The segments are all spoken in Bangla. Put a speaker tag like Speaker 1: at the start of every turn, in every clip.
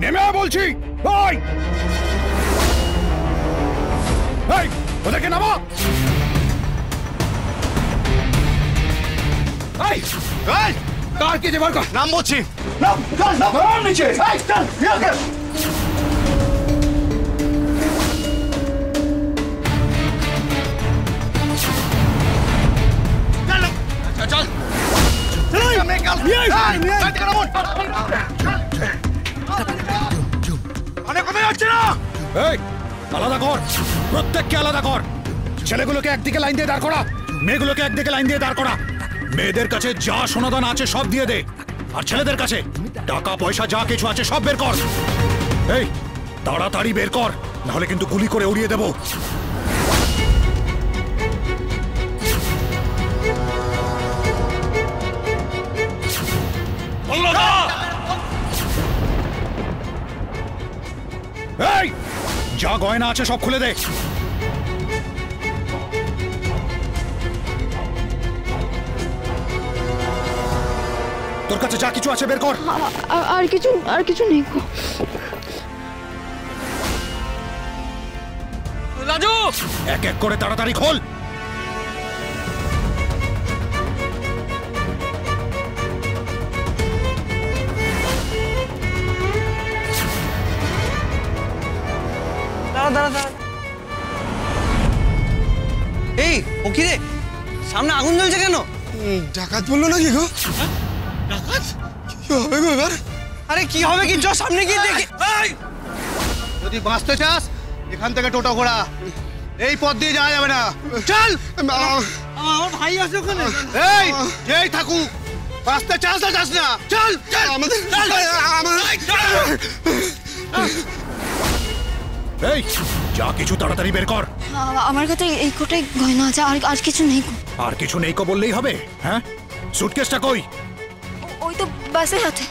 Speaker 1: নেমে আয় বলছি। ওই এই ওদেরকে নামা। এই এই কার কে যেবার কর।
Speaker 2: নাম বলছি।
Speaker 1: নাম চল নাম নিচে। এই চল নিয়ে আলাদা কর, প্রত্যেককে আলাদা কর। ছেলেগুলোকে একদিকে লাইন দিয়ে দাঁড় করা, মেয়েগুলোকে একদিকে লাইন দিয়ে দাঁড় করা। মেয়েদের কাছে যা সোনাদান আছে সব দিয়ে দে, আর ছেলেদের কাছে টাকা পয়সা যা কিছু আছে সব বের কর। এই তাড়াতাড়ি বের কর, নাহলে কিন্তু গুলি করে উড়িয়ে দেবো। এই যা গয়না আছে সব খুলে দে। তোর কাছে যা কিছু আছে বের কর।
Speaker 3: আর কিছু নেই গো।
Speaker 4: রাজু,
Speaker 1: এক এক করে তাড়াতাড়ি খোল।
Speaker 4: এই ও কি রে, সামনে আগুন জ্বলছে কেন?
Speaker 2: ডাকাত বললো নাকি গো?
Speaker 4: ডাকাত?
Speaker 2: কি হবে গো এবার?
Speaker 4: আরে কি হবে কি, চ সামনে গিয়ে দেখি।
Speaker 2: যদি বাঁচতে চাস এখান থেকে টোটো ঘোড়া, এই পথ দিয়ে যাওয়া যাবে না। চল।
Speaker 4: আমার ভাই আছে ওখানে।
Speaker 2: এই যেই থাকুক, বাঁচতে চাস না চাস না, চল চল আমাদের।
Speaker 1: এই যা কিছু তাড়াতাড়ি বের কর।
Speaker 3: আমার কাছে এই কোটাই গয়না আছে, আর কিছু নেই গো।
Speaker 1: আর কিছু নেই কো বললেই হবে? হ্যাঁ, সুটকেসটা কই?
Speaker 3: ওই তো বাসে আছে।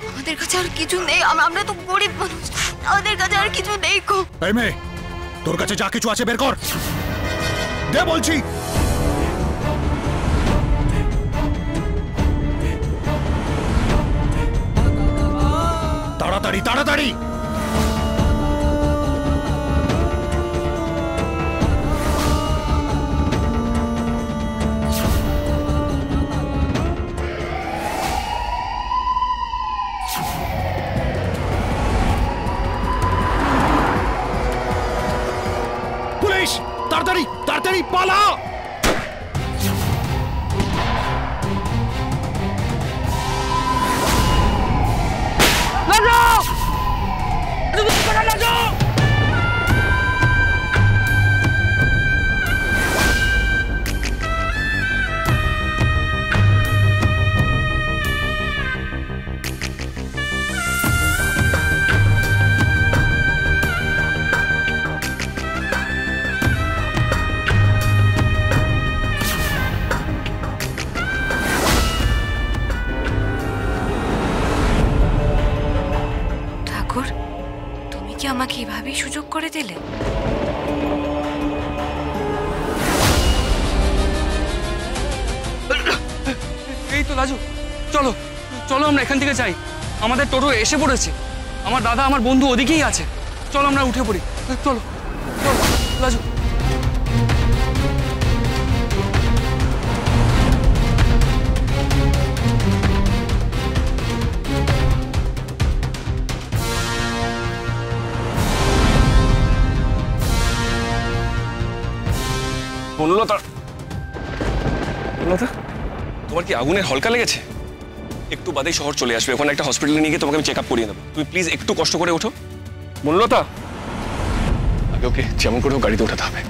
Speaker 3: আমাদের কাছে আর কিছু নেই, আমরা তো গরিব মানুষ, আমাদের কাছে আর কিছু নেই গো।
Speaker 1: এই মেয়ে, তোর কাছে যা কিছু আছে বের কর, দে বলছি। তাড়াতাড়ি তাড়াতাড়ি। পুলিশ, তাড়াতাড়ি তাড়াতাড়ি পালা।
Speaker 3: তুমি কি আমাকে এভাবেই সুযোগ করে দিলে?
Speaker 4: এই তো রাজু, চলো চলো আমরা এখান থেকে যাই। আমাদের টোটো এসে পড়েছে, আমার দাদা আমার বন্ধু ওদিকেই আছে। চলো আমরা উঠে পড়ি, চলো চলো রাজু।
Speaker 5: বনলতা, বনলতা, তোমার কি আগুনের হলকা লেগেছে? একটু বাদেই শহর চলে আসবে, ওখানে একটা হসপিটালে নিয়ে গিয়ে তোমাকে আমি চেক আপ করিয়ে নেবো। তুমি প্লিজ একটু কষ্ট করে ওঠো। বনলতা, আগে ওকে যেমন করে গাড়িতে ওঠাতে হবে।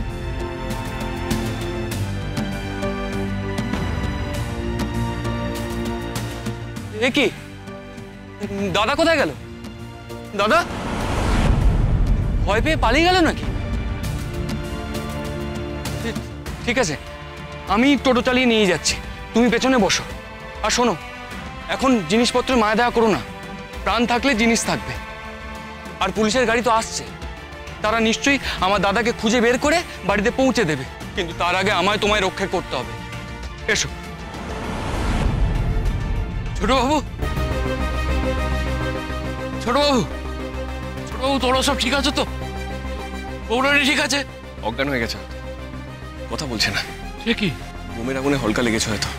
Speaker 4: এ কি, দাদা কোথায় গেল? দাদা ভয় পেয়ে পালিয়ে গেল নাকি? ঠিক আছে, আমি টোটো চালিয়ে নিয়ে যাচ্ছি, তুমি পেছনে বসো। আর শোনো, এখন জিনিসপত্র মায়া দেওয়া করো না, প্রাণ থাকলে জিনিস থাকবে। আর পুলিশের গাড়ি তো আসছে, তারা নিশ্চয়ই আমার দাদাকে খুঁজে বের করে বাড়িতে পৌঁছে দেবে, কিন্তু তার আগে আমায় তোমায় রক্ষা করতে হবে। এসো ছোটবাবু, ছোটবাবু,
Speaker 6: ও তোরা সব ঠিক আছে তো? পৌরাণী ঠিক আছে?
Speaker 5: অজ্ঞান হয়ে গেছে হয়তো, কথা বলছে না।
Speaker 6: সে কি?
Speaker 5: বোমের আগুনে হলকা লেগেছে হয়তো,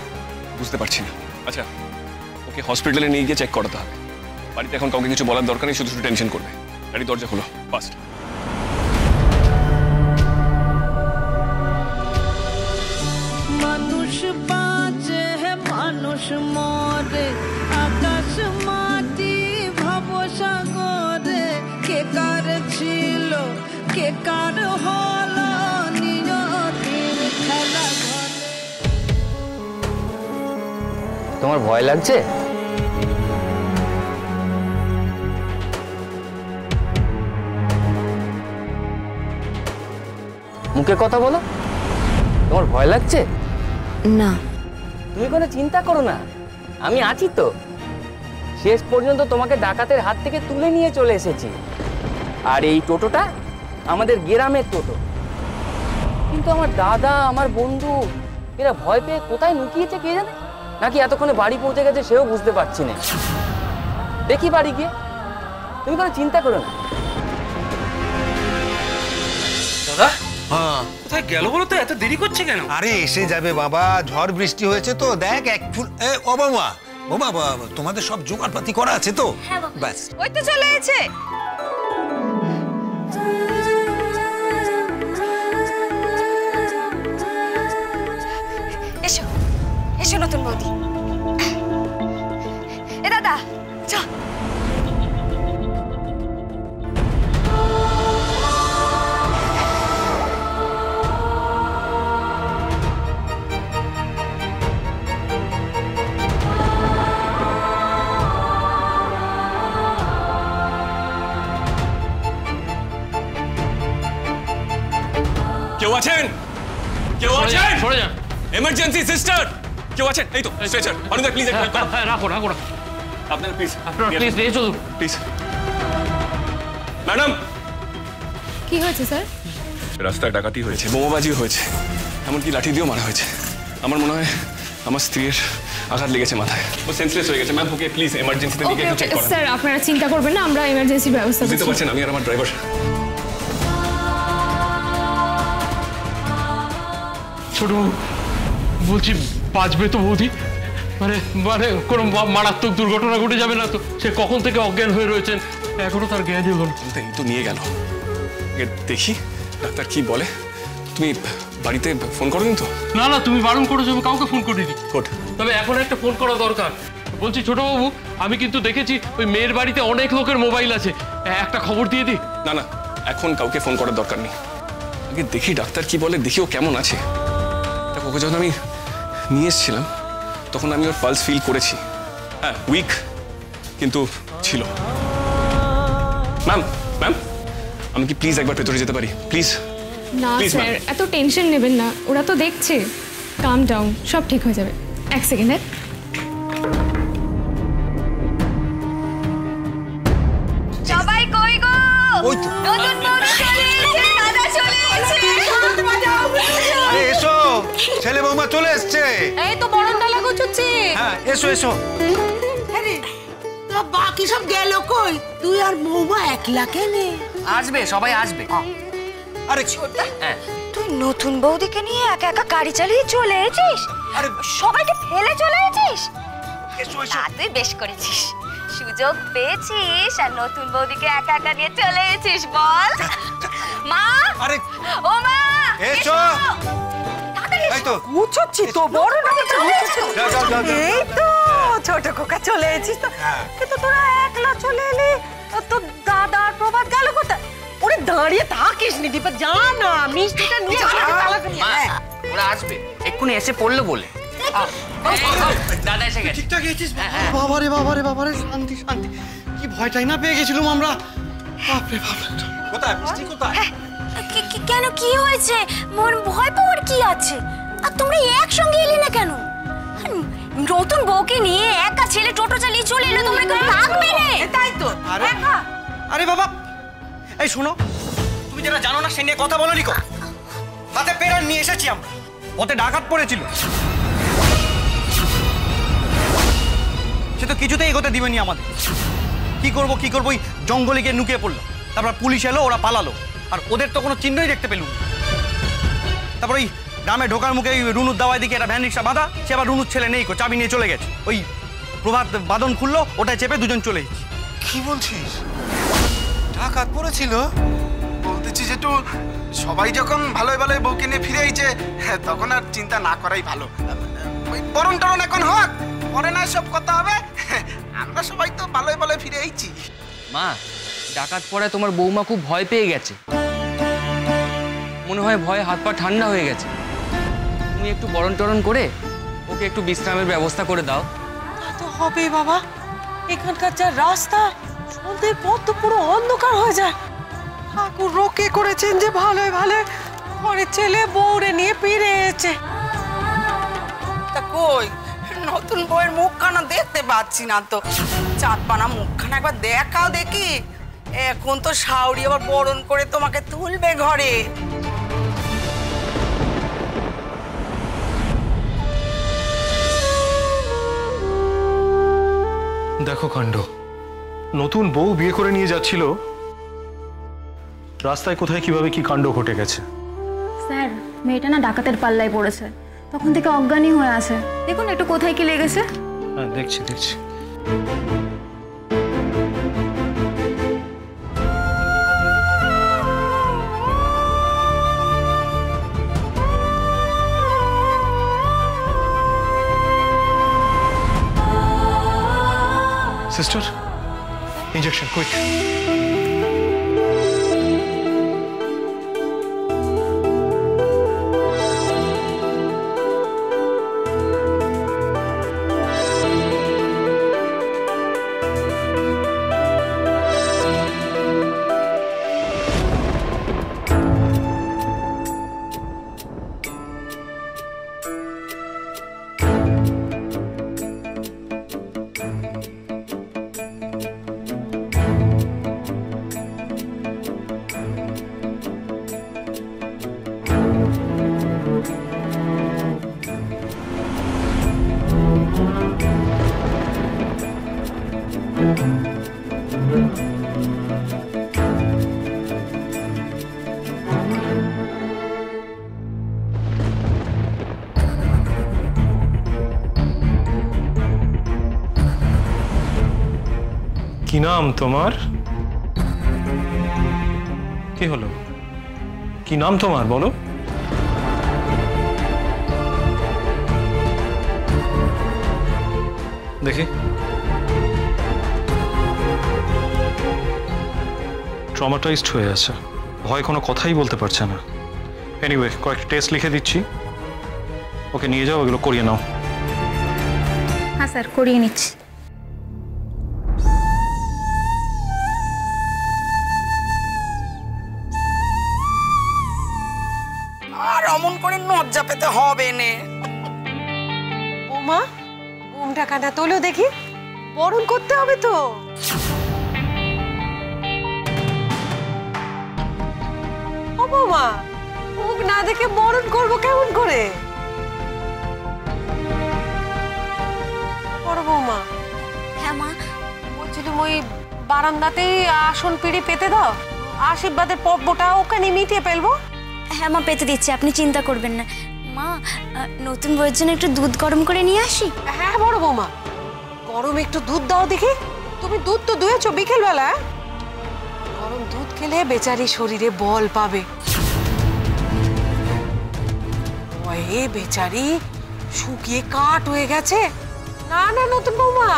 Speaker 5: বুঝতে পারছি না। আচ্ছা, ওকে হসপিটালে নিয়ে গিয়ে চেক করাতে হবে। বাড়িতে এখন কাউকে কিছু বলার দরকার নেই, শুধু শুধু টেনশন করবে। গাড়ি দরজা খোলো ফাস্ট।
Speaker 7: মানুষ বাঁচে মানুষ মরে, আকাশ মাটি ভবসাগরে, কে কার ছিল কে কার হলো নিয়তির খেলা ঘরে।
Speaker 8: তোমার ভয় লাগছে? মুখে কথা বলো। তোমার ভয় লাগছে?
Speaker 3: না।
Speaker 8: তুমি কোনো চিন্তা করো না, আমি আছি তো। শেষ পর্যন্ত তোমাকে ডাকাতের হাত থেকে তুলে নিয়ে চলে এসেছি। আর এই টোটোটা আমাদের গ্রামের টোটো। কিন্তু আমার দাদা, আমার বন্ধু, এরা ভয় পেয়ে কোথায় লুকিয়েছে কে জানে, নাকি এতক্ষণে বাড়ি পৌঁছে গেছে সেও বুঝতে পারছি না। দেখি বাড়ি গিয়ে, তুমি কোনো চিন্তা করো না।
Speaker 6: দাদা কোথায় গেল বলো তো? এত দেরি করছে কেন?
Speaker 2: আরে এসে যাবে বাবা, ঝড় বৃষ্টি হয়েছে তো। দেখ এক ফুল ও বাবা, ও বাবা, তোমাদের সব জোগাড়পাতি করা আছে তো? ব্যাস
Speaker 3: ওই তো চলে এসেছে। এসো এসো নতুন বৌদি। এ দাদা চ।
Speaker 5: কেউ আছেন? কেউ আছেন?
Speaker 6: সরে যান।
Speaker 5: এমার্জেন্সি সিস্টার কেউ আছেন? এই তো স্ট্রেচার। অনিন্দা প্লিজ একটু help করো।
Speaker 6: হ্যাঁ রাখো রাখো রাখো।
Speaker 5: আপনারা প্লিজ,
Speaker 6: আপনারা প্লিজ এসো
Speaker 5: প্লিজ। ম্যাডাম,
Speaker 3: কি হয়েছে স্যার?
Speaker 5: রাস্তায় ডাকাতি হয়েছে, বোমাবাজি হয়েছে, এমনকি লাঠি দিয়েও মারা হয়েছে। আমার মনে হয় আমার স্ত্রীর আঘাত লেগেছে মাথায়, ও সেন্সলেস হয়ে গেছে। ম্যাম, ওকে প্লিজ এমার্জেন্সিতে নিয়ে গিয়ে একটু চেক করুন।
Speaker 9: স্যার আপনারা চিন্তা করবেন না, আমরা এমার্জেন্সি ব্যবস্থা
Speaker 5: বুঝতে
Speaker 9: করছি।
Speaker 5: পারছেন আমি আর আমার ড্রাইভার।
Speaker 6: ছোট বলছি, বাঁচবে তো বৌদি? মানে মানে কোনো মারাত্মক দুর্ঘটনা ঘটে যাবে না তো? সে কখন থেকে অজ্ঞান হয়ে রয়েছেন, এখনো তার জ্ঞান হলো না।
Speaker 5: এই তো নিয়ে গেল, দেখি ডাক্তার কি বলে। তুমি বাড়িতে ফোন করোনি তো?
Speaker 6: না না, তুমি বারণ করেছো, আমি কাউকে ফোন করিনি।
Speaker 5: গুড।
Speaker 6: তবে এখন একটা ফোন করা দরকার। বলছি ছোটবাবু, আমি কিন্তু দেখেছি ওই মেয়ের বাড়িতে অনেক লোকের মোবাইল আছে, একটা খবর দিয়ে দিই।
Speaker 5: না না, এখন কাউকে ফোন করার দরকার নেই। আগে দেখি ডাক্তার কি বলে, দেখি ও কেমন আছে। দেখো, ওকে যখন আমি নিয়ে এসেছিলাম তখন আমি ওর পালস ফিল করেছি। হ্যাঁ, উইক কিন্তু ছিল। ম্যাম ম্যাম, আমি কি প্লিজ একবার ভেতরে যেতে পারি প্লিজ?
Speaker 9: না
Speaker 5: Please,
Speaker 9: স্যার, এত টেনশন নেবেন না, ওরা তো দেখছে। কাম ডাউন, সব ঠিক হয়ে যাবে। এক সেকেন্ড।
Speaker 3: সবাই কই গো?
Speaker 2: ওই তো।
Speaker 3: নতুন বৌদি চলে এসেছে, দাদা চলে এসেছে।
Speaker 2: আরে এসো, ছেলে বৌমা চলে এসছে।
Speaker 3: এই তো বরণডালা গোছাচ্ছে।
Speaker 2: হ্যাঁ এসো এসো।
Speaker 7: আরে তা বাকি সব গেল কই? তুই আর বৌমা একলা কেনে?
Speaker 8: আসবে, সবাই আসবে।
Speaker 2: আরে
Speaker 8: হ্যাঁ,
Speaker 3: তুই নতুন বৌদিকে নিয়ে একা একা গাড়ি চালিয়ে চলে এসেছিস?
Speaker 2: আরে
Speaker 3: সবাইকে ফেলে চলে এসেছিস?
Speaker 2: এসো এসো।
Speaker 3: তা তুই বেশ করেছিস, সুযোগ পেয়েছিস আর নতুন বৌদিকে একা একা নিয়ে চলে এসেছিস। বল মা।
Speaker 2: আরে
Speaker 3: ও মা
Speaker 2: এসো।
Speaker 3: তাড়াতাড়ি এসো।
Speaker 2: এই তো
Speaker 7: মুছচ্ছি তো, বড় নাকি চলে এসেছিস?
Speaker 2: যাও যাও যাও যাও।
Speaker 7: এই তো ছোট খোকা চলে এসেছিস তো। কিন্তু তোরা একলা চলে এলি, তো দাদা আর প্রভাত গেল কোথায়? ওরে দাঁড়িয়ে থাকিস নি দীপা, যা না মিষ্টিটা নিয়ে চালাতে নিয়ে।
Speaker 8: মা, ওরা আসবে, এক্ষুনি এসে পড়লো বলে। দাদা এসে গেছে।
Speaker 2: ঠিকঠাক এসেছিস?
Speaker 8: হ্যাঁ।
Speaker 2: বাবারে বাবারে বাবারে, শান্তি শান্তি। কি ভয়টাই না পেয়ে গেছিলাম আমরা। বাপরে বাপ। কোথায় মিষ্টি কোথায়?
Speaker 3: কেন, কি হয়েছে? মন ভয় পাওয়ার কি আছে? আর তোমরা একসঙ্গে এলে না কেন? নতুন বউকে নিয়ে একা ছেলে টোটো চালিয়ে চলে এলো, তোমরা কেউ থাকবে না?
Speaker 7: তাই তো।
Speaker 2: আরে আরে বাবা, এই শোনো, তুমি যেটা জানো না সে নিয়ে কথা বলো নিকো। হাতে পেরান নিয়ে এসেছি আমরা, ওতে ডাকাত পড়েছিল। সে তো কিছুতেই এগোতে দিবেনি আমাদের। কি করবো ওই জঙ্গলে গিয়ে নুকিয়ে পড়লো। তারপর পুলিশ এলো, ওরা পালালো, আর ওদের তো কোনো চিহ্নই দেখতে পেলুম। তারপর ওই গ্রামে ঢোকার মুখে রুনুর দাওয়াই দিকে একটা ভ্যান রিক্সা বাঁধা, সে আবার রুনুর ছেলে নেই, চাবি নিয়ে চলে গেছে। ওই প্রভাত বাদন খুললো, ওটায় চেপে দুজন চলে এসেছি।
Speaker 10: কি বলছিস? ডাকাত পড়েছিল? বলতেছি যেটু সবাই যখন ভালোই ভালোই বউকে নিয়ে ফিরে আইছে, তখন আর চিন্তা না করাই ভালো। ওই বরণ টরণ এখন হোক, পরে না সব কথা হবে। আমরা সবাই তো ভালোই ভালোই ফিরে আইছি।
Speaker 8: মা, ডাকাত পড়ে তোমার বৌমা খুব ভয় পেয়ে গেছে, মনে হয় ভয়ে হাত পা ঠান্ডা হয়ে গেছে। তুমি একটু বরণ টরণ করে ওকে একটু বিশ্রামের ব্যবস্থা করে দাও।
Speaker 7: তা তো হবে বাবা, এখানকার যা রাস্তা, সন্ধ্যের পর তো পুরো অন্ধকার হয়ে যায়। ঠাকুর রক্ষে করেছেন যে ভালোই ভালো ঘরের ছেলে বউরে নিয়ে ফিরে এসেছে।
Speaker 11: তা কই নতুন বউয়ের মুখখানা দেখতে পাচ্ছি না তো। চাঁদপানা মুখখানা একবার দেখাও দেখি। এখন তো শাওরি আবার বরণ করে তোমাকে তুলবে ঘরে।
Speaker 12: দেখো কাণ্ড, নতুন বউ বিয়ে করে নিয়ে যাচ্ছিল, রাস্তায় কোথায় কিভাবে কি কাণ্ড ঘটে গেছে।
Speaker 3: স্যার, মেয়েটা না ডাকাতের পাল্লায় পড়েছে, তখন থেকে অজ্ঞানী হয়ে আছে। দেখুন একটু কোথায় কি লেগেছে।
Speaker 12: হ্যাঁ, দেখছি দেখছি। Sister, injection quick. কি নাম তোমার? কি হলো? কি নাম তোমার বলো? দেখি। ট্রমাটাইজড হয়ে আছে, ভয় কোনো কথাই বলতে পারছে না। এনিওয়ে, কয়েকটা টেস্ট লিখে দিচ্ছি, ওকে নিয়ে যাও, ওগুলো করিয়ে নাও।
Speaker 3: হ্যাঁ স্যার, করিয়ে নিচ্ছি।
Speaker 11: আর অমন করে নজ্জা পেতে হবে নে।
Speaker 7: বৌমা, ঘুমটা কানা তোলো দেখি, বরণ করতে হবে তো। ও বৌমা, মুখ না দেখে বরণ করবো কেমন করে? বড় বৌমা।
Speaker 3: হ্যাঁ মা।
Speaker 7: বলছিলাম ওই বারান্দাতেই আসন পিড়ি পেতে দাও, আশীর্বাদের পর্বটা ওখানে মিটিয়ে ফেলবো।
Speaker 3: হ্যাঁ মা, পেতে দিচ্ছি, আপনি চিন্তা করবেন না। মা, নতুন বউয়ের জন্য একটু দুধ গরম করে নিয়ে আসি।
Speaker 7: হ্যাঁ বড় বৌমা, গরম একটু দুধ দাও দেখি। তুমি দুধ তো দুয়েছো বিকেলবেলা, গরম দুধ খেলে বেচারি শরীরে বল পাবে। ওয়ে বেচারি শুকিয়ে কাঠ হয়ে গেছে। না না নতুন বৌমা,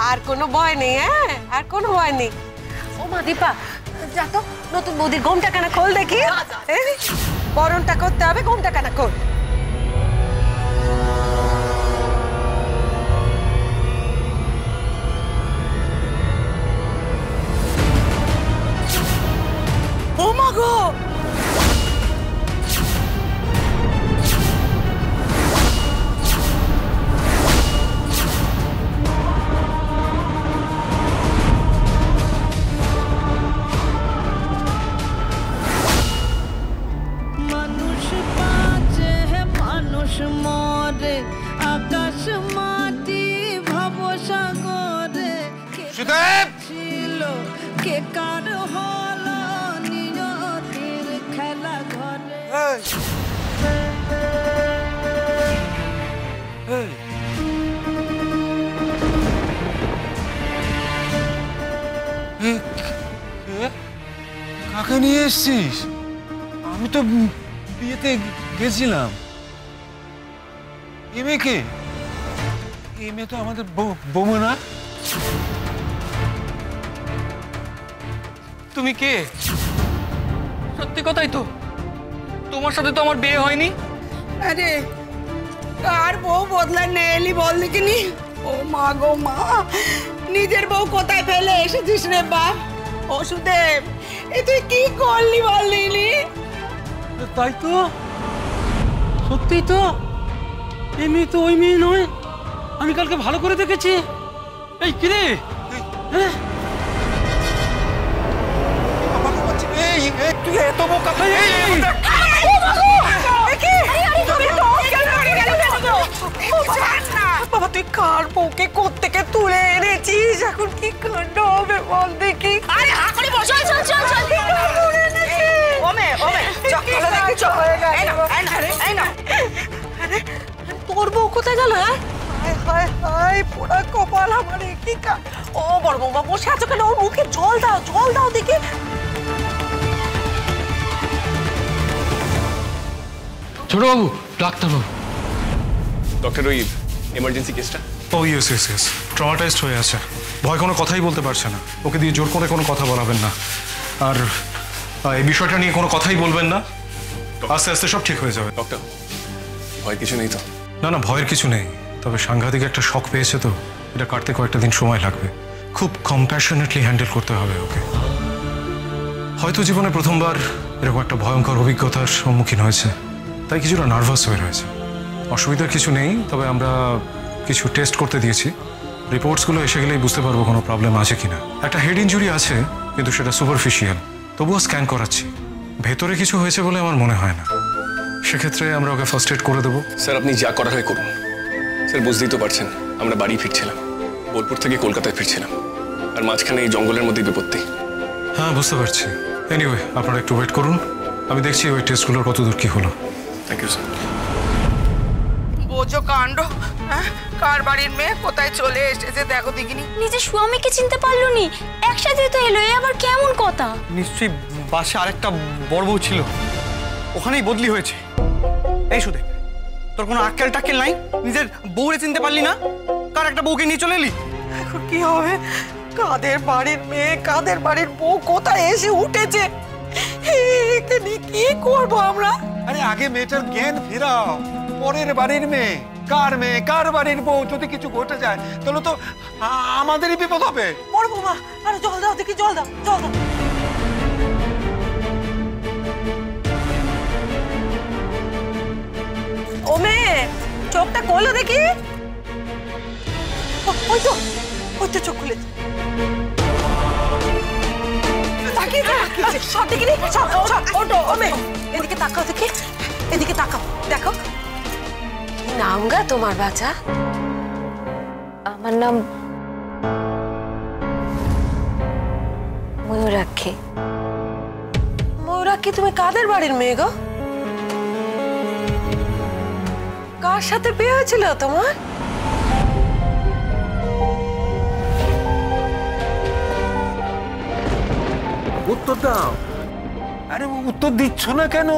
Speaker 7: আর কোনো ভয় নেই। হ্যাঁ, আর কোনো ভয় নেই। ও মা দীপা, যা তো নতুন বৌদির ঘোমটা কানা খোল দেখি। বরণটা করতে হবে, ঘোমটা কানা খোল।
Speaker 11: ও মা গো,
Speaker 13: মানুষ বাঁচে মানুষ মরে, আকাশ মাটি ভবসাগরে ছিল কে কার হল
Speaker 10: কাকে নিয়ে এসছিস? আমি তো বিয়েতে গেছিলাম। এ মেয়েকে? এ মেয়ে তো আমাদের বৌমা না।
Speaker 4: তুমি কে? সত্যি কথাই তো, তোমার সাথে তো আমার বিয়ে হয়নি।
Speaker 11: আরে কার বউ বদলা নেলি বল দেখিনি? ও মা গো মা, নিজের বউ কোথায় ফেলে এসেছিস রে বাপ? ওষুধেব, এ তুই কি করলি বললি?
Speaker 6: তাই তো, সত্যি তো, এই মেয়ে তো ওই মেয়ে নয়। আমি কালকে ভালো করে দেখেছি। এই কিরে,
Speaker 10: তুই এত বোকা?
Speaker 11: বাবা তুই কার বউকে কোত্থেকে তুলে এনেছিস? এখন কি কাণ্ড হবে বল দেখি।
Speaker 3: আরে হাকড়ি বসো, চল চল চল।
Speaker 11: তোর বউ কোথায় গেল? পোড়া কপাল আমার, কি ও বড় বৌমা বসে আছো কেন? ওর মুখে জল দাও দেখি।
Speaker 6: ছোটবাবু, ডাক্তারবাবু।
Speaker 5: ডক্টর, ওই এমার্জেন্সি কেসটা?
Speaker 12: ও ইয়েস ইয়েস ইয়েস, ট্রমাটাইজড হয়ে আছে। ভয় কোনো কথাই বলতে পারছে না। ওকে দিয়ে জোর করে কোনো কথা বলাবেন না। আর এই বিষয়টা নিয়ে কোনো কথাই বলবেন না। আস্তে আস্তে সব ঠিক হয়ে যাবে।
Speaker 5: ডক্টর, ভয় কিছু নেই তো?
Speaker 12: না না, ভয়ের কিছু নেই, তবে সাংঘাতিক একটা শক পেয়েছে তো, এটা কাটতে কয়েকটা দিন সময় লাগবে। খুব কম্প্যাশনেটলি হ্যান্ডেল করতে হবে ওকে। হয়তো জীবনে প্রথমবার এরকম একটা ভয়ঙ্কর অভিজ্ঞতার সম্মুখীন হয়েছে, তাই কিছুটা নার্ভাস হয়ে রয়েছে। অসুবিধার কিছু নেই, তবে আমরা কিছু টেস্ট করতে দিয়েছি। রিপোর্টসগুলো এসে গেলেই বুঝতে পারবো কোনো প্রবলেম আছে কিনা। একটা হেড ইঞ্জুরি আছে, কিন্তু সেটা সুপারফিশিয়াল, তবুও স্ক্যান করাচ্ছি। ভেতরে কিছু হয়েছে বলে আমার মনে হয় না। সেক্ষেত্রে আমরা ওকে ফার্স্ট এড করে দেবো।
Speaker 5: স্যার, আপনি যা করার হয় করুন। স্যার, বুঝতেই তো পারছেন, আমরা বাড়ি ফিরছিলাম, বোলপুর থেকে কলকাতায় ফিরছিলাম, আর মাঝখানে এই জঙ্গলের মধ্যে বিপত্তি।
Speaker 12: হ্যাঁ, বুঝতে পারছি। এনিওয়ে, আপনারা একটু ওয়েট করুন, আমি দেখছি ওই টেস্টগুলোর কতদূর কি হলো।
Speaker 5: Thank you sir.
Speaker 11: বোঝো কাণ্ড, কার বাড়ির মেয়ে কোথায় চলে এসেছে দেখো দেখিনি।
Speaker 3: নিজের স্বামীকে চিনতে পারলো নি, একসাথে তো এলো, এ আবার কেমন কথা?
Speaker 2: নিশ্চয়ই বাসে আরেকটা বড় বউ ছিল, ওখানেই বদলি হয়েছে। এই সুদে, তোর কোনো আক্কেল টাক্কেল নাই? নিজের বউরে চিনতে পারলি না, কার একটা বউকে নিয়ে চলে এলি।
Speaker 11: এখন কি হবে? কাদের বাড়ির মেয়ে, কাদের বাড়ির বউ কোথায় এসে উঠেছে? একে নিয়ে কি করবো আমরা?
Speaker 10: আরে আগে মেয়েটার জ্ঞান ফেরাও। পরের বাড়ির মেয়ে, কার বাড়ির বউ যদি কিছু ঘটে যায় তাহলে তো আমাদেরই বিপদ হবে।
Speaker 11: বড় বৌমা, আরে জল দাও দেখি, জল দাও। ও মেয়ে, চোখটা খোলো দেখি। ওই তো চোখ খুলেছে। এদিকে তাকাও দেখি, এদিকে তাকাও, দেখো কি নাম গা তোমার বাচ্চা?
Speaker 3: আমার নাম ময়ূরাক্ষী।
Speaker 11: ময়ূরাক্ষী, তুমি কাদের বাড়ির মেয়ে গো? কার সাথে বিয়ে হয়েছিল তোমার?
Speaker 10: উত্তর দাও। আরে উত্তর দিচ্ছ না কেন?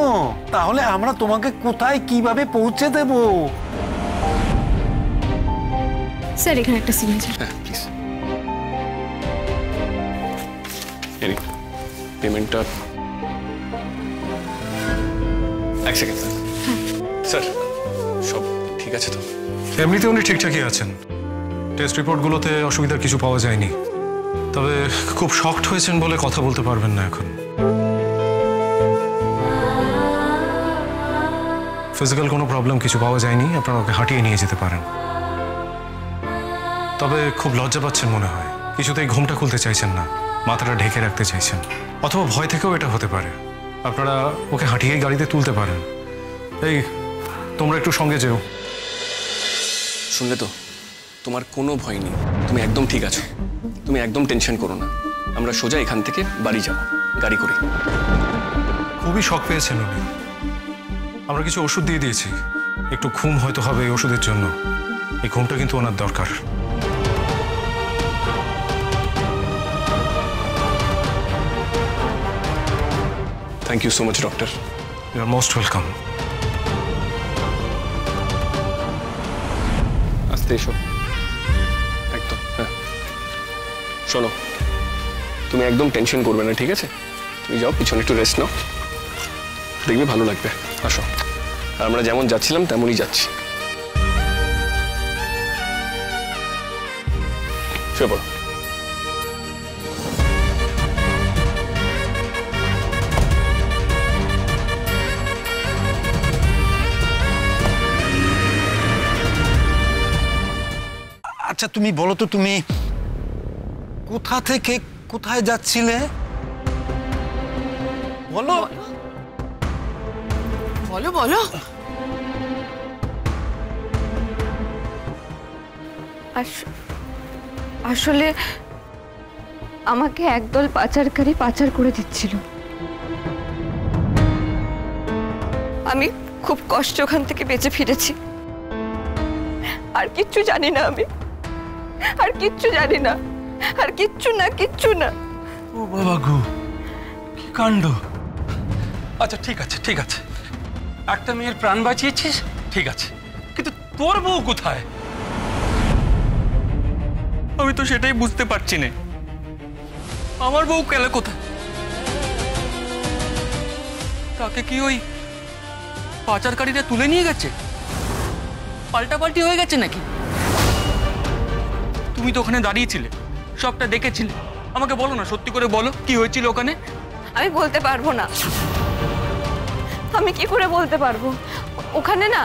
Speaker 10: তাহলে আমরা তোমাকে কোথায় কিভাবে পৌঁছে দেব?
Speaker 9: স্যার, এখানে একটা সিগনেচার।
Speaker 5: হ্যাঁ প্লিজ। পেমেন্টটা এক সেকেন্ড স্যার। স্যার, সব ঠিক আছে তো?
Speaker 12: এমনিতে উনি ঠিকঠাকই আছেন। টেস্ট রিপোর্টগুলোতে অসুবিধার কিছু পাওয়া যায়নি, তবে খুব শকড হয়েছেন বলে কথা বলতে পারবেন না এখন। ফিজিক্যাল কোনো প্রবলেম কিছু পাওয়া যায়নি, আপনারা ওকে হাঁটিয়ে নিয়ে যেতে পারেন। তবে খুব লজ্জা পাচ্ছেন মনে হয়, কিছুতেই ঘুমটা খুলতে চাইছেন না, মাথাটা ঢেকে রাখতে চাইছেন, অথবা ভয় থেকেও এটা হতে পারে। আপনারা ওকে হাঁটিয়েই গাড়িতে তুলতে পারেন। এই, তোমরা একটু সঙ্গে যেও।
Speaker 5: শুনলে তো, তোমার কোনো ভয় নেই, তুমি একদম ঠিক আছো, তুমি একদম টেনশন করো না। আমরা সোজা এখান থেকে বাড়ি যাব গাড়ি করে।
Speaker 12: খুবই শক পেয়েছেন উনি। আমরা কিছু ওষুধ দিয়ে দিয়েছি, একটু ঘুম হয়তো হবে এই ওষুধের জন্য। এই ঘুমটা কিন্তু ওনার দরকার।
Speaker 5: Thank you so much doctor.
Speaker 12: You are most welcome.
Speaker 5: আসতে এসো, একদম। হ্যাঁ শোনো, তুমি একদম টেনশন করবে না, ঠিক আছে? তুমি যাও পিছনে একটু রেস্ট নাও, দেখবে ভালো লাগবে। আসো। আর আমরা যেমন যাচ্ছিলাম তেমনই যাচ্ছি। শুয়ে পড়ো।
Speaker 14: আচ্ছা তুমি বলো তো, তুমি কোথা থেকে কোথায় যাচ্ছিলে? বলো
Speaker 7: বলো বলো।
Speaker 9: আসলে আমাকে একদল পাচারকারী পাচার করে দিচ্ছিল। আমি খুব কষ্ট ওখান থেকে বেঁচে ফিরেছি। আর কিচ্ছু জানি না আমি, আর কিচ্ছু জানি না, আর কিচ্ছু না, কিচ্ছু না।
Speaker 14: ও বাবা গো, কি কাণ্ড! আচ্ছা ঠিক আছে ঠিক আছে, একটা মেয়ের প্রাণ বাঁচিয়েছিস, ঠিক আছে, কিন্তু তোর বউ কোথায়?
Speaker 4: আমি তো সেটাই বুঝতে পারছি না, আমার বউ গেল কোথায়? তাকে কি ওই পাচারকারীরা তুলে নিয়ে গেছে? পাল্টাপাল্টি হয়ে গেছে নাকি? তুমি তো ওখানে দাঁড়িয়েছিলে, সবটা দেখেছিলে। আমাকে বলো না, সত্যি করে বলো কি হয়েছিল ওখানে।
Speaker 9: আমি বলতে পারবো না। আমি কি করে বলতে পারবো? ওখানে না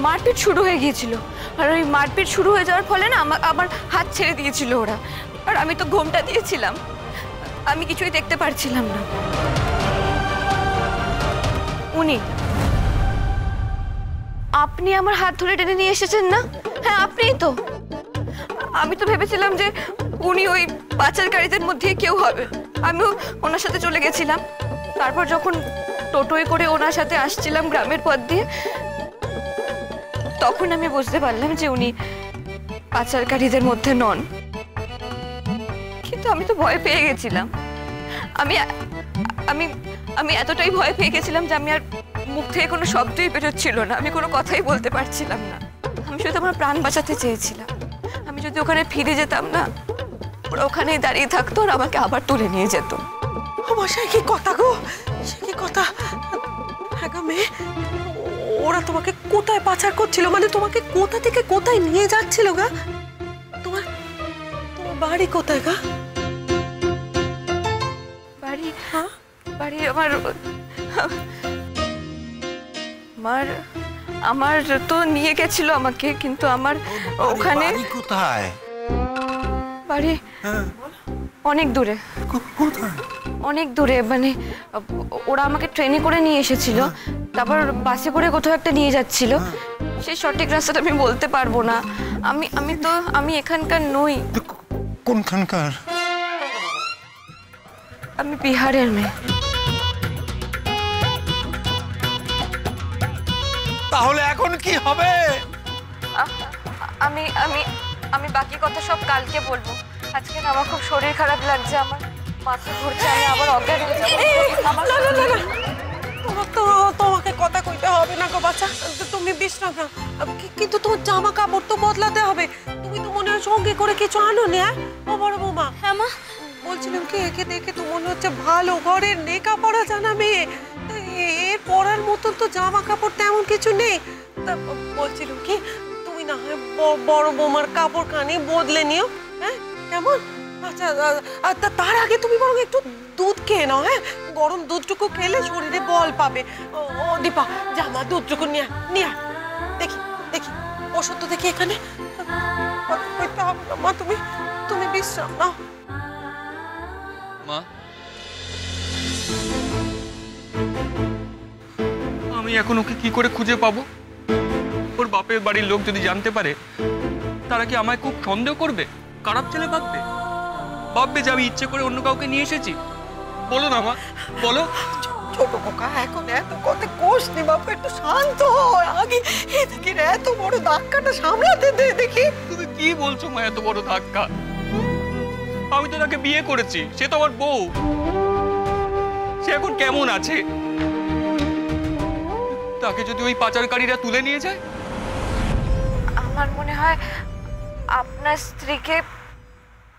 Speaker 9: মারপিট শুরু হয়ে গিয়েছিল, আর ওই মারপিট শুরু হয়ে যাওয়ার ফলে না আমার হাত ছেড়ে দিয়েছিল ওরা। আর আমি তো ঘোমটা দিয়েছিলাম, আমি কিছুই দেখতে পারছিলাম না। উনি, আপনি আমার হাত ধরে টেনে নিয়ে এসেছেন না? হ্যাঁ আপনিই তো। আমি তো ভেবেছিলাম যে উনি ওই পাচারকারীদের মধ্যে কেউ হবে। আমিও ওনার সাথে চলে গেছিলাম। তারপর যখন টোটোয় করে ওনার সাথে আসছিলাম গ্রামের পথ দিয়ে, তখন আমি বুঝতে পারলাম যে উনি পাচারকারীদের মধ্যে নন। কিন্তু আমি তো ভয় পেয়ে গেছিলাম। আমি আমি আমি এতটাই ভয় পেয়ে গেছিলাম যে আমি আর মুখ থেকে কোনো শব্দই বেরোচ্ছিল না, আমি কোনো কথাই বলতে পারছিলাম না। আমি শুধু আমার প্রাণ বাঁচাতে চেয়েছিলাম। আমি যদি ওখানে ফিরে যেতাম না, ওরা ওখানেই দাঁড়িয়ে থাকতো আর আমাকে আবার তুলে নিয়ে যেত।
Speaker 7: আমার সে কি কথা গো, সে কি কথা! হ্যাঁ গো মেয়ে, ওরা তোমাকে কোথায় পাচার করছিল? মানে তোমাকে কোথা থেকে কোথায় নিয়ে যাচ্ছিল গা? তোমার তোমার বাড়ি কোথায় গা?
Speaker 9: বাড়ি? হ্যাঁ বাড়ি আমার আমার তো নিয়ে গেছিল আমাকে, কিন্তু আমার ওখানে
Speaker 14: কোথায়
Speaker 9: বাড়ি? অনেক দূরে। অনেক দূরে, মানে ওরা আমাকে ট্রেনে করে নিয়ে এসেছিল, তারপর বাসে করে কোথাও একটা নিয়ে যাচ্ছিল। সেই সঠিক রাস্তাটা আমি বলতে পারবো না। আমি এখানকার নই।
Speaker 14: কোনখানকার?
Speaker 9: আমি বিহারের মেয়ে।
Speaker 14: তাহলে এখন কি হবে?
Speaker 9: আমি আমি আমি বাকি কথা সব কালকে বলবো। আজকে না আমার খুব শরীর খারাপ লাগছে, আমার মাথা ঘুরছে, আমি আবার অজ্ঞান হয়ে যাবো।
Speaker 7: তোমাকে কথা কইতে হবে না গো বাচ্চা, তুমি বিশ্রাম নাও। কিন্তু তোমার জামা কাপড় তো বদলাতে হবে। তুমি তো মনে হয় সঙ্গে করে কিছু আনো না? ও বড় বৌমা।
Speaker 3: হ্যাঁ মা।
Speaker 7: বলছিলাম কি, একে দেখে তো মনে হচ্ছে ভালো ঘরের নেকা পড়া জানা মেয়ে। এর পরার মতন তো জামা কাপড় তেমন কিছু নেই। তা বলছিলাম কি, তুমি না হয় বড় বৌমার কাপড় খানি বদলে নিও, হ্যাঁ কেমন? আচ্ছা তার আগে তুমি বরং একটু দুধ খেয়ে নাও। হ্যাঁ, গরম দুধটুকু খেলে শরীরে বল পাবে। ও দীপা, জামা দুধটুকু নিয়ে নিয়ে দেখি দেখি ওষুধ তো দেখি এখানে। মা তুমি তুমি বিশ্রাম নাও।
Speaker 4: মা, আমি এখন ওকে কি করে খুঁজে পাবো? ওর বাপের বাড়ির লোক যদি জানতে পারে, তারা কি আমায় খুব সন্দেহ করবে, খারাপ ছেলে ভাববে, ভাববে যে আমি ইচ্ছে করে অন্য কাউকে নিয়ে এসেছি। বলো না মা, বলো।
Speaker 11: ছোট খোকা এখন এত কথা কোষ নি বাবা, একটু শান্ত হয়। আগে এদিকে এত বড় ধাক্কাটা সামলাতে দে দেখি।
Speaker 4: তুমি কি বলছো মা, এত বড় ধাক্কা? আমি তো তাকে বিয়ে করেছি, সে তো আমার বউ। সে এখন কেমন আছে? তাকে যদি ওই পাচারকারীরা তুলে নিয়ে যায়?
Speaker 9: আমার মনে হয় আপনার স্ত্রীকে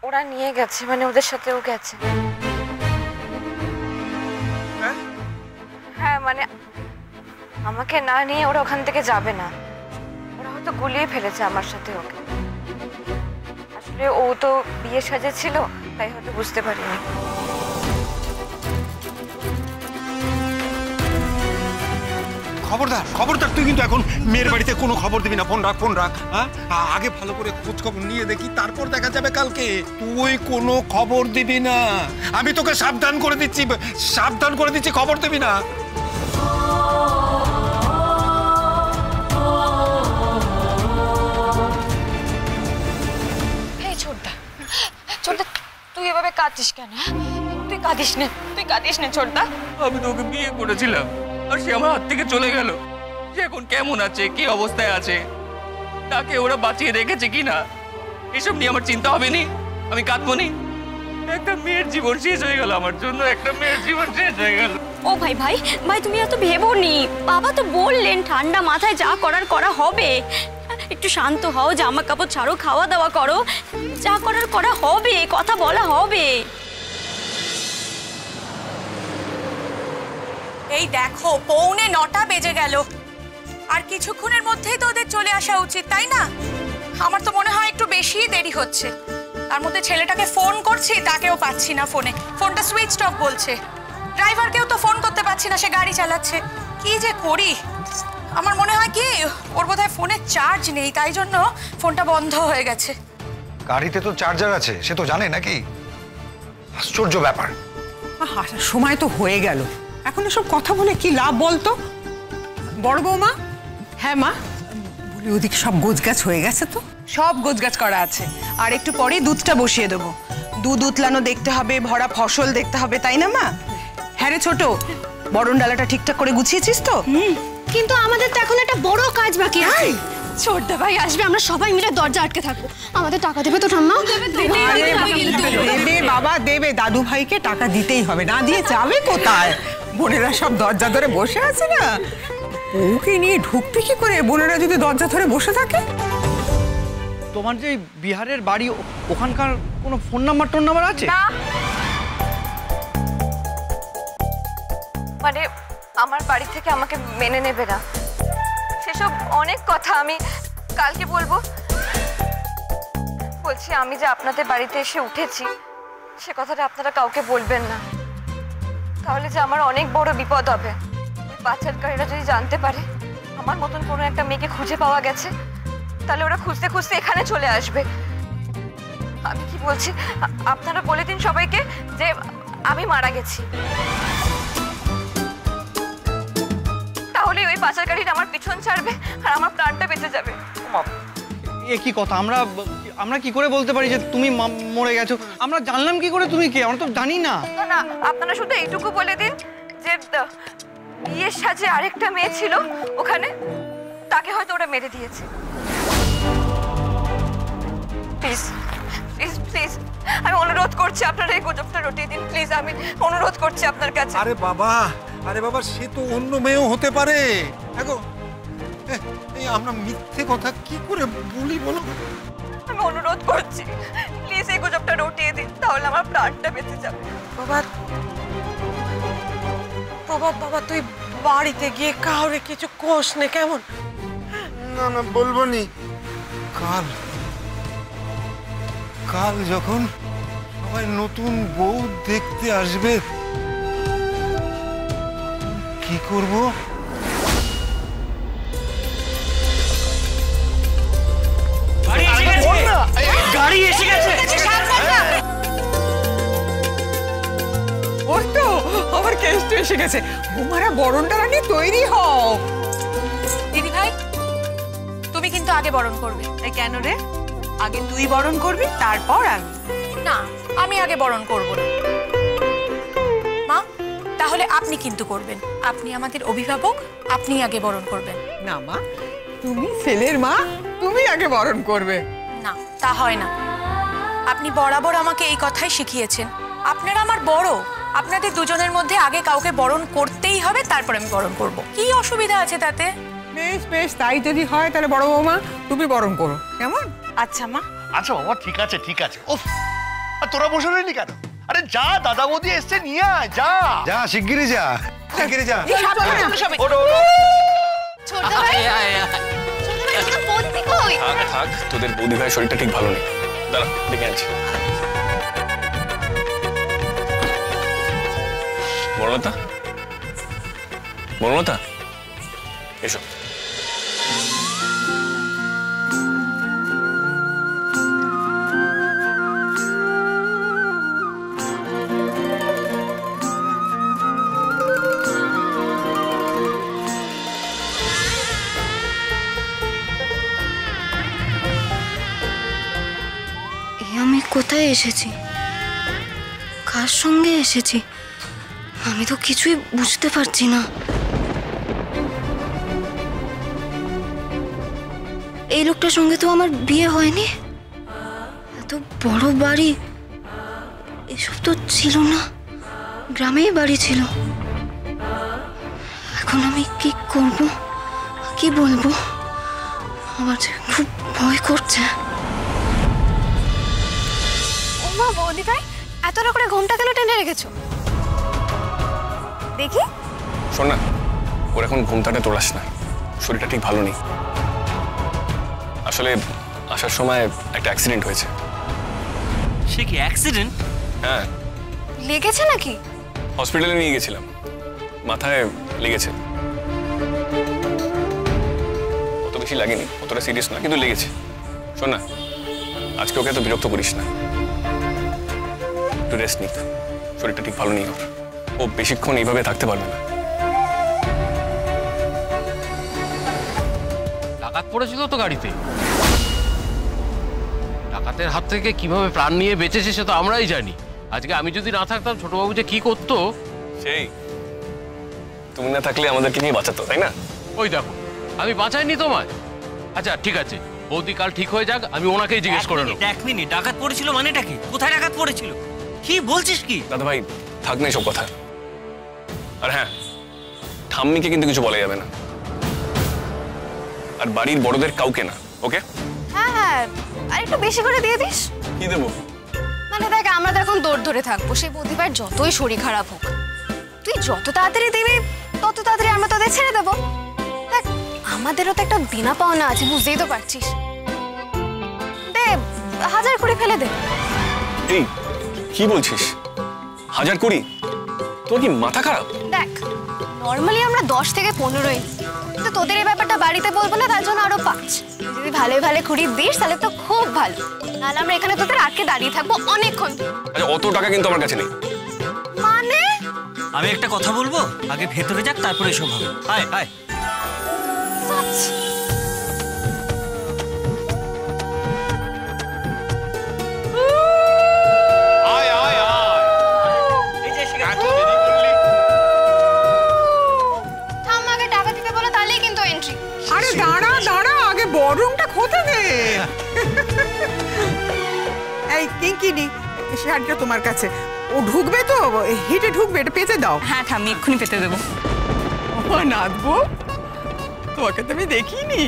Speaker 9: ওরা নিয়ে গেছে, মানে ওদের সাথেও গেছে। হ্যাঁ মানে আমাকে না নিয়ে ওরা ওখান থেকে যাবে না। ওরা হয়তো গুলিয়ে ফেলেছে আমার সাথে ওকে। আসলে ও তো বিয়ে সাজেছিল, তাই হয়তো বুঝতে পারিনি।
Speaker 10: খবরদার খবরদার, তুই কিন্তু এখন মেয়ের বাড়িতে কোনো খবর দিবি না। ফোন রাখ, ফোন রাখ। হ্যাঁ, আগে ভালো করে খোঁজ খবর নিয়ে দেখি, তারপর দেখা যাবে কালকে। তুই কোনো খবর দিবি না, আমি তোকে সাবধান করে দিচ্ছি, সাবধান করে দিচ্ছি, খবর দিবি না।
Speaker 9: এই ছোটদা, ছোটদা তুই এভাবে কাঁদিস কেন? তুই কাঁদিস না, তুই কাঁদিস না ছোটদা।
Speaker 4: আমি তো ওকে বিয়ে করেছিলাম, আর সে আমার হাত থেকে চলে গেল। সে এখন কেমন আছে, কি অবস্থায় আছে, তাকে ওরা বাঁচিয়ে রেখেছে কিনা, এসব নিয়ে আমার চিন্তা হবে নি? আমি কাঁদবো নি? একটা মেয়ের জীবন শেষ হয়ে গেল আমার জন্য, একটা মেয়ের জীবন শেষ হয়ে গেল।
Speaker 3: ও ভাই ভাই ভাই, তুমি এত ভেবো নি। বাবা তো বললেন ঠান্ডা মাথায় যা করার করা হবে। একটু শান্ত হও, জামা কাপড় ছাড়ো, খাওয়া দাওয়া করো, যা করার করা হবে, কথা বলা হবে।
Speaker 15: এই দেখো 8:45 বেজে গেল, আর কিছুক্ষণের মধ্যেই তো ওদের চলে আসা উচিত, তাই না? আমার তো মনে হয় একটু বেশি দেরি হচ্ছে। তার মধ্যে ছেলেটাকে ফোন করছি, তাকেও পাচ্ছি না ফোনে, ফোনটা সুইচ অফ বলছে। ড্রাইভারকেও তো ফোন করতে পারছি না, সে গাড়ি চালাচ্ছে। কি যে করি, আমার মনে হয় কি ওর বোধহয় ফোনে চার্জ নেই, তাই জন্য ফোনটা বন্ধ হয়ে গেছে।
Speaker 1: গাড়িতে তো চার্জার আছে, সে তো জানে নাকি? আশ্চর্য ব্যাপার।
Speaker 7: সময় তো হয়ে গেল, এখন এসব কথা বলে কি লাভ বলতো? বড় বৌমা। হ্যাঁ মা বলি, ওদিকে সব গোছগাছ হয়ে গেছে তো?
Speaker 15: সব গোছগাছ করা আছে, আর একটু পরেই দুধটা বসিয়ে দেবো। দুধ উতলানো দেখতে হবে, ভরা ফসল দেখতে হবে, তাই না মা? হ্যাঁ রে ছোট, বরণ ডালাটা ঠিকঠাক করে গুছিয়েছিস তো?
Speaker 3: কিন্তু আমাদের তো এখন একটা বড় কাজ বাকি আছে। ছোটদা ভাই আসবে, আমরা সবাই মিলে দরজা আটকে থাকবো। আমাদের টাকা দেবে তো ঠাম্মা?
Speaker 7: দেবে বাবা দেবে, দাদু ভাইকে টাকা দিতেই হবে, না দিয়ে যাবে কোথায়? বোনেরা সব দরজা ধরে বসে আছে না, ওকে নিয়ে ঢুকতে কি করে? বোনেরা যদি দরজা ধরে বসে থাকে।
Speaker 2: তোমার যে বিহারের বাড়ি, ওখানকার কোনো ফোন নাম্বার আছে?
Speaker 9: মানে আমার বাড়ি থেকে আমাকে মেনে নেবে না, সেসব অনেক কথা আমি কালকে বলবো। বলছি আমি যে আপনাদের বাড়িতে এসে উঠেছি, সে কথাটা আপনারা কাউকে বলবেন না, তাহলে যে আমার অনেক বড় বিপদ হবে। পাচারকারীরা যদি জানতে পারে আমার মতন কোনো একটা মেয়েকে খুঁজে পাওয়া গেছে, তাহলে ওরা খুঁজতে খুঁজতে এখানে চলে আসবে। আমি কি বলছি, আপনারা বলে দিন সবাইকে যে আমি মারা গেছি, তাহলে ওই পাচারকারীরা আমার পিছন ছাড়বে আর আমার প্রাণটা বেঁচে যাবে।
Speaker 2: এ কি কথা? আমরা কি করে বলতে পারি যে তুমি মরে গেছো? আমরা জানলাম কি করে তুমি কে? আমরা তো জানি না।
Speaker 9: না না, আপনারা শুধু এইটুকু বলে দিন যে বিয়ের সাজে আরেকটা মেয়ে ছিল ওখানে, তাকে হয়তো ওরা মেরে দিয়েছে। প্লিজ প্লিজ প্লিজ, আমি অনুরোধ করছি আপনারা এই গুজবটা রটিয়ে দিন প্লিজ, আমি অনুরোধ করছি আপনার কাছে।
Speaker 10: আরে বাবা, সে তো অন্য মেয়েও হতে পারে। দেখো আমরা মিথ্যে কথা কি করে বলি বলো?
Speaker 9: আমি অনুরোধ করছি প্লিজ এই গুজবটা রটিয়ে দিন, তাহলে আমার প্রাণটা বেঁচে যাবে।
Speaker 7: প্রভাত বাবা, তুই বাড়িতে গিয়ে কাউরে কিছু কোষ নে কেমন?
Speaker 10: না বলবো নি। কাল যখন সবাই নতুন বউ দেখতে আসবে, কি করব?
Speaker 2: গাড়ি এসে গেছে।
Speaker 7: ওর তো আমার কেষ্ট এসে গেছে। বৌমারা বরণটা নিয়ে তৈরি হও।
Speaker 15: দিদি ভাই, তুমি কিন্তু আগে বরণ করবে। কেন রে? আগে তুই বরণ করবি, তারপর আমি। না, আমি আগে বরণ করব না। মা, তাহলে আপনি কিন্তু করবেন। আপনি আমাদের অভিভাবক, আপনি আগে বরণ করবেন।
Speaker 16: না মা, তুমি ছেলের মা, তুমি আগে বরণ করবে।
Speaker 15: না, তা হয় না। আপনি বরাবর আমাকে এই কথাই শিখিয়েছেন। আপনারা আমার বড়, আপনাদের দুজনের মধ্যে আগে কাউকে বরণ করতেই হবে, তারপর আমি বরণ করব। কি অসুবিধা আছে তাতে?
Speaker 16: বেশ বেশ, তাই যদি হয় তাহলে বড় বৌমা তুমি বরণ করো, কেমন?
Speaker 15: আচ্ছা মা।
Speaker 17: আচ্ছা বাবা, ঠিক আছে ঠিক আছে। ওফ, আর তোরা বসে রইলি কেন? আরে যা, দাদা বৌদি এসছে, নিয়ে আয়, যা
Speaker 10: যা, শিগগিরই যা, শিগগিরই যা।
Speaker 5: থাক থাক, তোদের বৌদি ভাইয়ের শরীরটা ঠিক ভালো নেই। দাঁড়া, দেখে আনছি। বনলতা, বনলতা, এসো।
Speaker 3: আমি কোথায় এসেছি, কার সঙ্গে এসেছি, আমি তো কিছুই বুঝতে পারছি না। এই লোকটার সঙ্গে তো আমার বিয়ে হয়নি। এত বড় বাড়ি, এসব তো ছিল না, গ্রামেই বাড়ি ছিল। এখন আমি কি করব, কি বলবো? আমার যে খুব ভয় করছে।
Speaker 9: মা, বৌদি ভাই এতটা করে ঘুমটা কেন টেনে রেখেছো? দেখি।
Speaker 5: শোন না, ওর এখন ঘুমটাটা তোলাস না, শরীরটা ঠিক ভালো নেই। আসলে আসার সময় একটা অ্যাক্সিডেন্ট হয়েছে।
Speaker 8: সে কি অ্যাক্সিডেন্ট?
Speaker 5: হ্যাঁ।
Speaker 9: লেগেছে নাকি?
Speaker 5: হসপিটালে নিয়ে গেছিলাম, মাথায় লেগেছে। অত বেশি লাগেনি, অতটা সিরিয়াস না, কিন্তু লেগেছে। শোন না, আজকে ওকে এত বিরক্ত করিস না, একটু রেস্ট নিক, শরীরটা ঠিক ভালো নেই ওর। ও বেশিক্ষণ এইভাবে থাকতে পারবে না।
Speaker 6: ডাকাত পড়েছিল তো গাড়িতে, ডাকাতের হাত থেকে কিভাবে প্রাণ নিয়ে বেঁচেছে সে তো আমরাই জানি। আজকে আমি যদি না থাকতাম ছোটবাবু যে কি করতো।
Speaker 5: সেই তুমি না থাকলে আমাদেরকে নিয়ে বাঁচাতো, তাই না?
Speaker 6: ওই দেখো, আমি বাঁচাইনি তোমায়। আচ্ছা ঠিক আছে, বৌদি কাল ঠিক হয়ে যাক, আমি ওনাকেই জিজ্ঞেস করে নেবো।
Speaker 8: এক মিনিট, ডাকাত পড়েছিল মানেটা কি? কোথায় ডাকাত পড়েছিল? কি বলছিস কি?
Speaker 5: দাদা ভাই, থাক না এসব কথা। আর হ্যাঁ, ঠাম্মিকে কিন্তু কিছু বলা যাবে না, আর বাড়ির বড়দের কাউকে না, ওকে?
Speaker 9: হ্যাঁ হ্যাঁ, আর একটু বেশি করে দিয়ে দিস।
Speaker 5: কি দেবো?
Speaker 9: মানে দেখ, আমরা তো এখন দৌড় ধরে থাকবো, সেই বৌদি ভাইয়ের যতই শরীর খারাপ হোক, তুই যত তাড়াতাড়ি দিবি তত তাড়াতাড়ি আমরা তাদের ছেড়ে দেবো। দেখ, আমাদেরও তো একটা বিনা পাওনা আছে, বুঝতেই তো পারছিস। দে, 1000 করে ফেলে দে।
Speaker 5: এই কি বলছিস? 1000 কোটি? তোর কি মাথা খারাপ?
Speaker 9: দেখ, নর্মালি আমরা 10 থেকে 15ই, তো তোদের এই ব্যাপারটা বাড়িতে বলবো না, তার জন্য আরো 5। যদি ভালো ভালো খুঁড়ি দিস তাহলে তো খুব ভালো, নাহলে আমরা এখানে তোদের আটকে দাঁড়িয়ে থাকবো অনেকক্ষণ।
Speaker 5: আচ্ছা, অত টাকা কিন্তু আমার কাছে নেই।
Speaker 9: মানে?
Speaker 8: আমি একটা কথা বলবো, আগে ভেতরে যাক, তারপরে এসব হবে। আয় আয়।
Speaker 9: ঠাম্মাকে টাকা দিতে বলে, তাহলেই কিন্তু এন্ট্রি।
Speaker 16: আরে দাঁড়া দাঁড়া, আগে বরংটা খোঁতে দে। এই কিঙ্কিনি, শাড়িটা তোমার কাছে। ও ঢুকবে তো, হেঁটে ঢুকবে, এটা পেতে দাও।
Speaker 15: হ্যাঁ ঠাম্মি, এক্ষুনি পেতে দেবো।
Speaker 16: নাচবো, তোমাকে তো আমি দেখিনি।